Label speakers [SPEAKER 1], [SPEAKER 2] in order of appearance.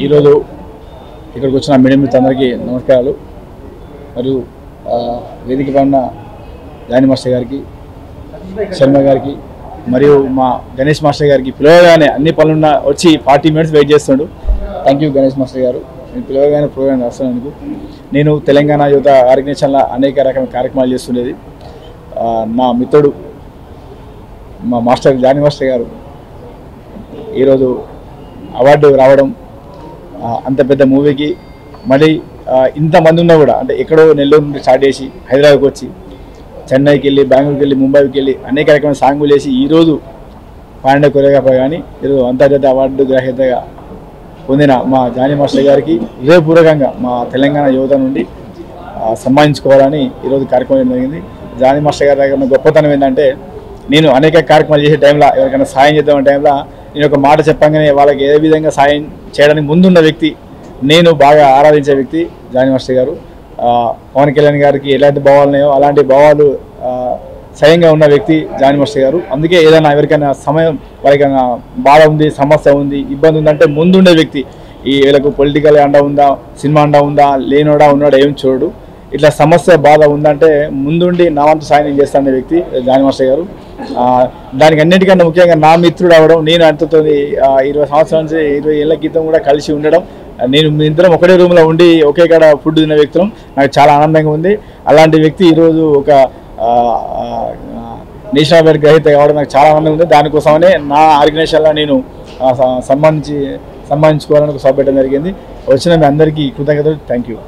[SPEAKER 1] ఈరోజు ఇక్కడికి వచ్చిన మీడియా మిత్రులందరికీ నమస్కారాలు. మరియు వేదిక పైన జానీ మాస్టర్ గారికి, శర్మ గారికి మరియు మా గణేష్ మాస్టర్ గారికి పిలవగానే అన్ని పనులున్నా వచ్చి 40 minutes వెయిట్ చేస్తున్నాడు. థ్యాంక్ యూ గణేష్ మాస్టర్ గారు. నేను పిలవగానే ప్రోగ్రామ్ రాస్తున్నందుకు. నేను తెలంగాణ యువత ఆర్గనైజేషన్లో అనేక రకమైన కార్యక్రమాలు చేస్తుండేది. నా మిత్రుడు మా మాస్టర్ జానీ మాస్టర్ గారు ఈరోజు అవార్డు రావడం, అంత పెద్ద మూవీకి మళ్ళీ ఇంతమంది ఉన్నా కూడా, అంటే ఎక్కడో నెల్లూరు నుండి స్టార్ట్ చేసి హైదరాబాద్కి వచ్చి చెన్నైకి వెళ్ళి, బెంగళూరుకి వెళ్ళి, ముంబైకి వెళ్ళి అనేక రకమైన సాంగులు వేసి ఈరోజు పాండే కొరియోగ్రాఫర్ కానీ ఈరోజు అంతర్జాతీయ అవార్డు గ్రహీతగా పొందిన మా జానీ మాస్టర్ గారికి హృదయపూర్వకంగా మా తెలంగాణ యువత నుండి సన్మానించుకోవాలని ఈరోజు కార్యక్రమం జరిగింది. జానీ మాస్టర్ గారి దగ్గర గొప్పతనం ఏంటంటే, నేను అనేక కార్యక్రమాలు చేసే టైంలో ఎవరికైనా సాయం చేద్దామనే టైంలో నేను ఒక మాట చెప్పగానే వాళ్ళకి ఏ విధంగా సాయం చేయడానికి ముందున్న వ్యక్తి, నేను బాగా ఆరాధించే వ్యక్తి జానీ మాస్టర్ గారు. పవన్ కళ్యాణ్ గారికి ఎలాంటి భావాలు ఉన్నాయో అలాంటి భావాలు స్వయంగా ఉన్న వ్యక్తి జానీ మాస్టర్ గారు. అందుకే ఏదైనా ఎవరికైనా సమయం, వాళ్ళకైనా బాధ ఉంది, సమస్య ఉంది, ఇబ్బంది ఉందంటే ముందుండే వ్యక్తి. ఈ వీళ్ళకు పొలిటికల్ అండ ఉందా, సినిమా అండ ఉందా, లేనోడా ఉన్నాడా ఏం చూడు, ఇట్లా సమస్య బాధ ఉందంటే ముందుండి నా వంతు సాయం చేస్తానే వ్యక్తి జానీ మాస్టర్ గారు. దానికి అన్నిటికన్నా ముఖ్యంగా నా మిత్రుడు అవ్వడం, నేను అంతతో 20 సంవత్సరాల నుంచి 20 ఏళ్ల క్రితం కూడా కలిసి ఉండడం, నేను మీ ఇద్దరం ఒకటే రూమ్లో ఉండి ఒకే కాడ ఫుడ్ తిన్న వ్యక్తులం, నాకు చాలా ఆనందంగా ఉంది. అలాంటి వ్యక్తి ఈరోజు ఒక నేషనల్ అవార్డు గ్రహీత కావడం నాకు చాలా ఆనందంగా ఉంది. దానికోసమనే నా ఆర్గనైజేషన్లో నేను సన్మానించుకోవాలని ఒక సభ పెట్టడం జరిగింది. వచ్చిన మీ అందరికీ కృతజ్ఞతలు. Thank you.